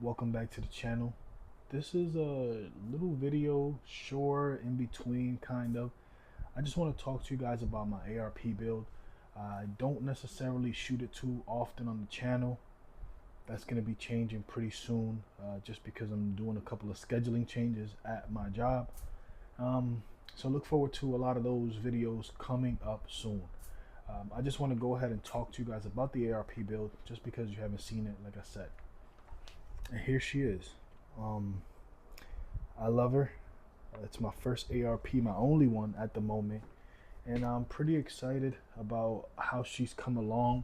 Welcome back to the channel. This is a little video, short, in between, kind of. I just want to talk to you guys about my ARP build. I don't necessarily shoot it too often on the channel. That's going to be changing pretty soon, just because I'm doing a couple of scheduling changes at my job. So look forward to a lot of those videos coming up soon. I just want to go ahead and talk to you guys about the ARP build, just because you haven't seen it, like I said. And here she is. I love her. It's my first ARP, my only one at the moment, and I'm pretty excited about how she's come along.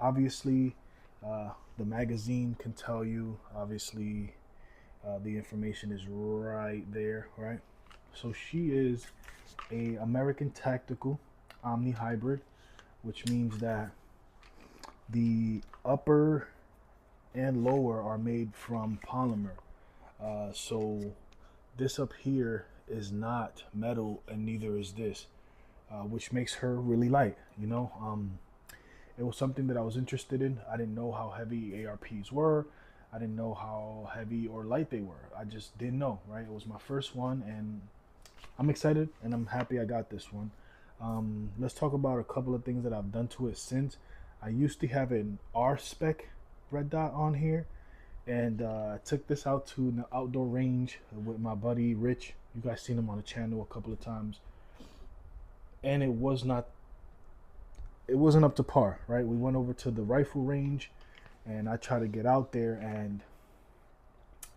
Obviously, the magazine can tell you. Obviously, the information is right there, right? So she is a American Tactical Omni Hybrid, which means that the upper and lower are made from polymer. So this up here is not metal, and neither is this, which makes her really light. It was something that I was interested in. I didn't know how heavy ARPs were. I didn't know how heavy or light they were. I just didn't know, right? It was my first one, and I'm excited and I'm happy I got this one. Let's talk about a couple of things that I've done to it since. I used to have an R spec red dot on here, and I took this out to an outdoor range with my buddy Rich. You guys seen him on the channel a couple of times, and it wasn't up to par, right? We went over to the rifle range, and I tried to get out there, and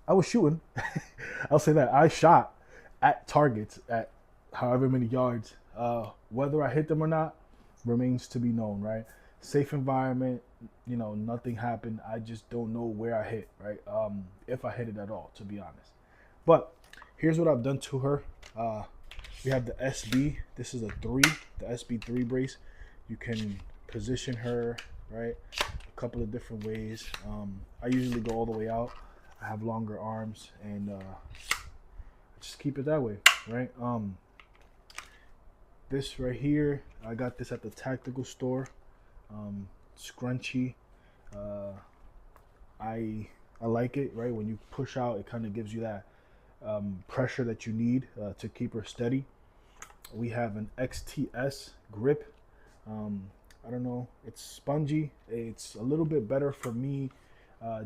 I was shooting. I'll say that I shot at targets at however many yards. Whether I hit them or not remains to be known, right? Safe environment, nothing happened. I just don't know where I hit, right? If I hit it at all, to be honest. But here's what I've done to her. We have the SB. This is a 3, the SB3 brace. You can position her, right, a couple of different ways. I usually go all the way out. I have longer arms, and just keep it that way, right? This right here, I got this at the tactical store. Scrunchy. I like it, right? When you push out, it kind of gives you that pressure that you need to keep her steady. We have an XTS grip. I don't know, it's spongy. It's a little bit better for me,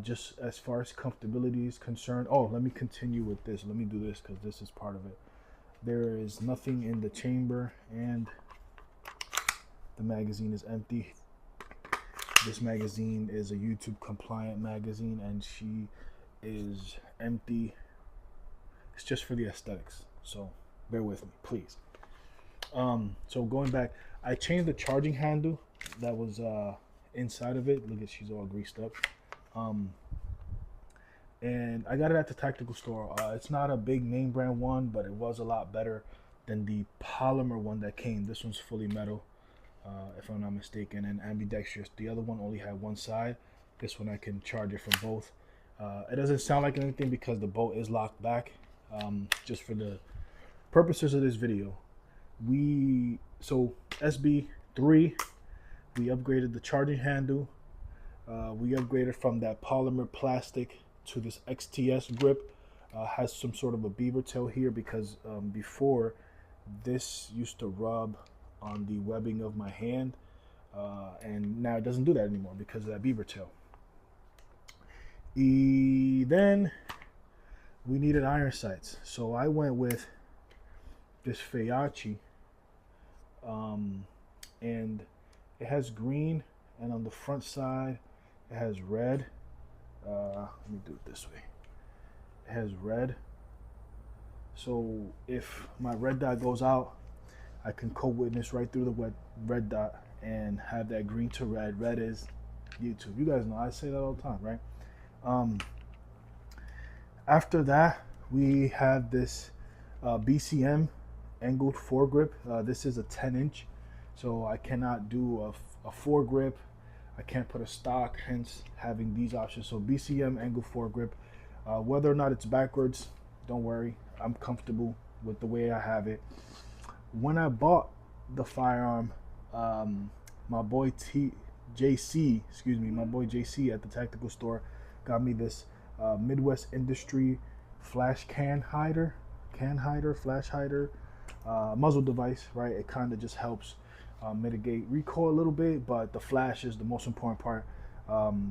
just as far as comfortability is concerned. Oh, let me continue with this. Let me do this because this is part of it. There is nothing in the chamber, and the magazine is empty. This magazine is a YouTube compliant magazine, and she is empty. It's just for the aesthetics, so bear with me, please. So going back, I changed the charging handle that was inside of it. Look at, she's all greased up. And I got it at the tactical store. It's not a big name brand one, but it was a lot better than the polymer one that came. This one's fully metal, if I'm not mistaken, and ambidextrous. The other one only had one side. This one I can charge it from both. It doesn't sound like anything because the bolt is locked back. Just for the purposes of this video, so SB3, we upgraded the charging handle. We upgraded from that polymer plastic to this XTS grip. Has some sort of a beaver tail here because before, this used to rub on the webbing of my hand, and now it doesn't do that anymore because of that beaver tail. Then we needed iron sights, so I went with this Faiachi, and it has green, and on the front side it has red. Let me do it this way. It has red, so if my red dot goes out, I can co-witness right through the red dot and have that green to red. Red is YouTube. You guys know I say that all the time, right? After that, we have this BCM angled foregrip. This is a 10-inch, so I cannot do a foregrip. I can't put a stock, hence having these options. So BCM angle foregrip. Whether or not it's backwards, don't worry. I'm comfortable with the way I have it. When I bought the firearm, my boy JC at the tactical store got me this Midwest Industry flash flash hider, muzzle device, right? It kind of just helps mitigate recoil a little bit, but the flash is the most important part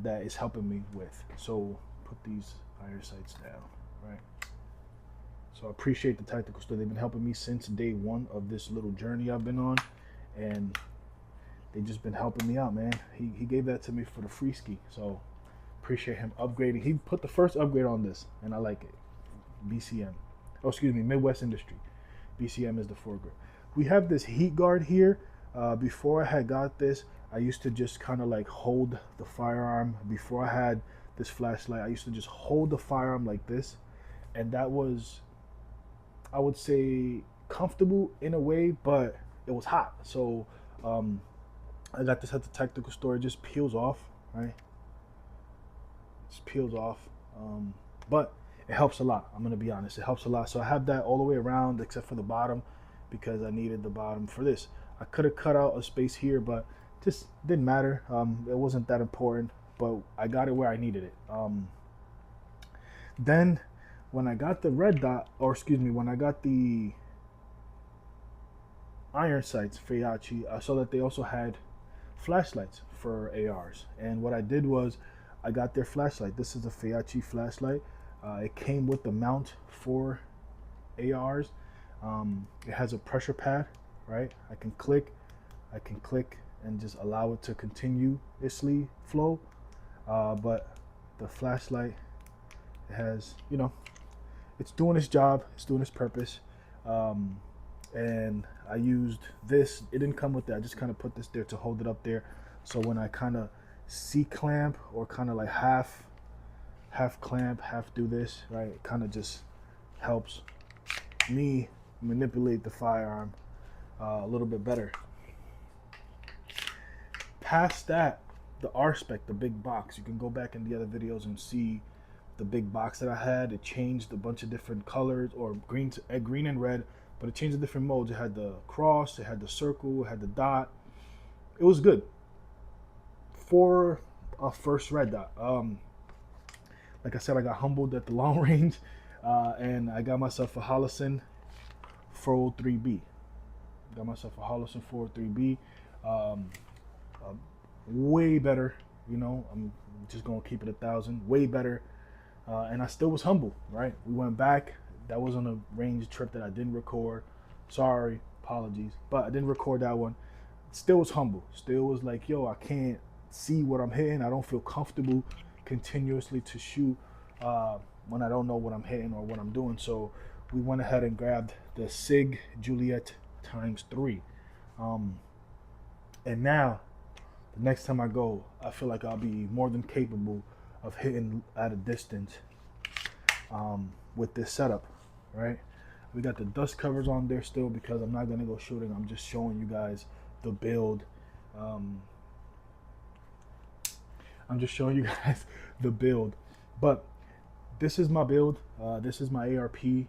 that is helping me with. So put these iron sights down, right? So I appreciate the tactical store. They've been helping me since day one of this little journey I've been on, and they've just been helping me out, man. He gave that to me for the free ski, so appreciate him upgrading. He put the first upgrade on this, and I like it. BCM. Oh, excuse me, Midwest Industry. BCM is the foregrip. We have this heat guard here. Before I had got this, I used to just kind of like hold the firearm. Before I had this flashlight, I used to just hold the firearm like this, and that was, I would say, comfortable in a way, but it was hot. So I got this at the tactical store. It just peels off, right? It just peels off, but it helps a lot. I'm gonna be honest, it helps a lot. So I have that all the way around except for the bottom because I needed the bottom for this. I could have cut out a space here, but just didn't matter. It wasn't that important, but I got it where I needed it. Then when I got the red dot, or excuse me, when I got the iron sights, Feiachi, I saw that they also had flashlights for ARs. And what I did was I got their flashlight. This is a Feiachi flashlight. It came with the mount for ARs. It has a pressure pad, right? I can click and just allow it to continuously flow. But the flashlight, it has, you know, it's doing its job, it's doing its purpose. And I used this. It didn't come with that. I just kind of put this there to hold it up there. So when I kind of C-clamp or kind of like half clamp, half do this, right? It kind of just helps me manipulate the firearm a little bit better. Past that, the R-Spec, the big box, you can go back in the other videos and see the big box that I had. It changed a bunch of different colors, or green and red, but it changed the different modes. It had the cross, it had the circle, it had the dot. It was good for a first red dot. Like I said, I got humbled at the long range, and I got myself a Holosun 403B. Got myself a Holosun 403B. Way better, you know. I'm just gonna keep it 1,000. Way better, and I still was humble, right? We went back. That was on a range trip that I didn't record. Sorry, apologies, but I didn't record that one. Still was humble. Still was like, yo, I can't see what I'm hitting. I don't feel comfortable continuously to shoot when I don't know what I'm hitting or what I'm doing. So we went ahead and grabbed the Sig Juliet ×3, and now the next time I go, I feel like I'll be more than capable of hitting at a distance with this setup, right? We got the dust covers on there still because I'm not gonna go shooting. I'm just showing you guys the build. I'm just showing you guys the build, but this is my build. This is my ARP.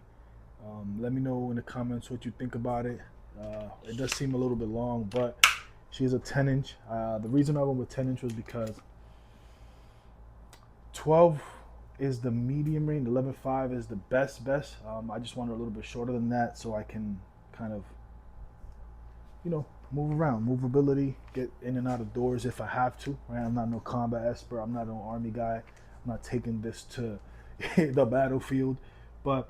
Let me know in the comments what you think about it. It does seem a little bit long, but she is a 10-inch. The reason I went with 10-inch was because 12 is the medium range, 11.5 is the best. I just wanted a little bit shorter than that so I can kind of, you know, move around, movability, get in and out of doors if I have to, right? I'm not no combat expert. I'm not no army guy. I'm not taking this to the battlefield, but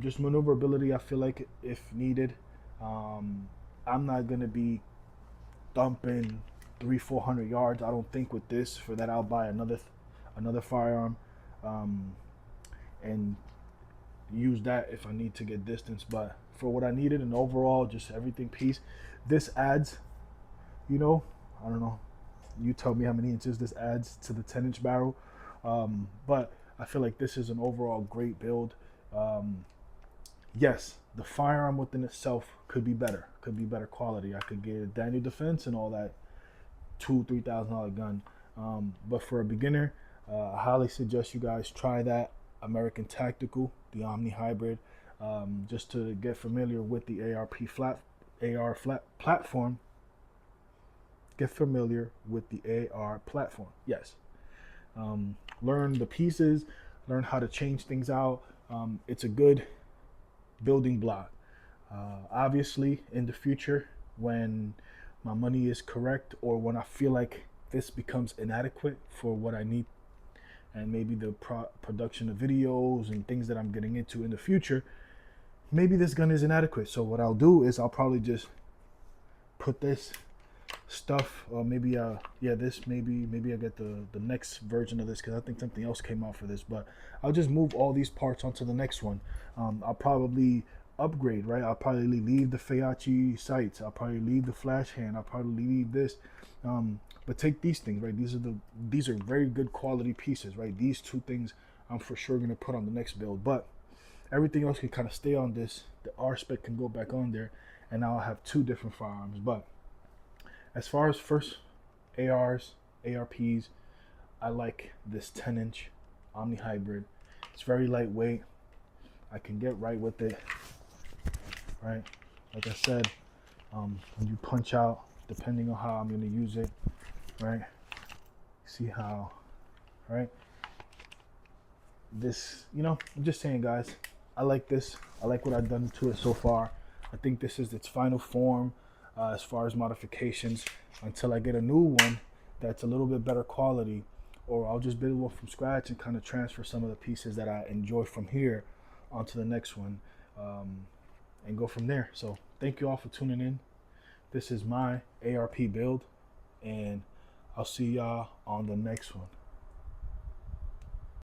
just maneuverability, I feel like if needed. I'm not going to be dumping 300-400 yards. I don't think with this. For that, I'll buy another firearm and use that if I need to get distance. But for what I needed and overall, just everything piece, this adds, you know, I don't know, you tell me how many inches this adds to the 10-inch barrel, but I feel like this is an overall great build. Yes, the firearm within itself could be better quality. I could get a Daniel Defense and all that, $2,000-$3,000 gun, but for a beginner, I highly suggest you guys try that American Tactical, the Omni Hybrid, just to get familiar with the AR platform. Get familiar with the AR platform. Yes. Learn the pieces, learn how to change things out. It's a good building block. Obviously, in the future, when my money is correct, or when I feel like this becomes inadequate for what I need, and maybe the production of videos and things that I'm getting into in the future, maybe this gun is inadequate. So what I'll do is I'll probably just put this stuff, or maybe yeah, this, maybe I get the next version of this, because I think something else came out for this, but I'll just move all these parts onto the next one. I'll probably upgrade, right? I'll probably leave the Faiachi sights, I'll probably leave the flash hand, I'll probably leave this, but take these things, right? These are very good quality pieces, right? These two things I'm for sure gonna put on the next build, but everything else can kind of stay on this. The R spec can go back on there, and now I'll have two different firearms. But as far as first ARs, ARPs, I like this 10-inch Omni Hybrid. It's very lightweight. I can get right with it, right? Like I said, when you punch out, depending on how I'm going to use it, right? See how, right? This, I'm just saying, guys, I like this. I like what I've done to it so far. I think this is its final form as far as modifications, until I get a new one that's a little bit better quality, or I'll just build one from scratch and kind of transfer some of the pieces that I enjoy from here onto the next one, and go from there. So thank you all for tuning in. This is my ARP build, and I'll see y'all on the next one.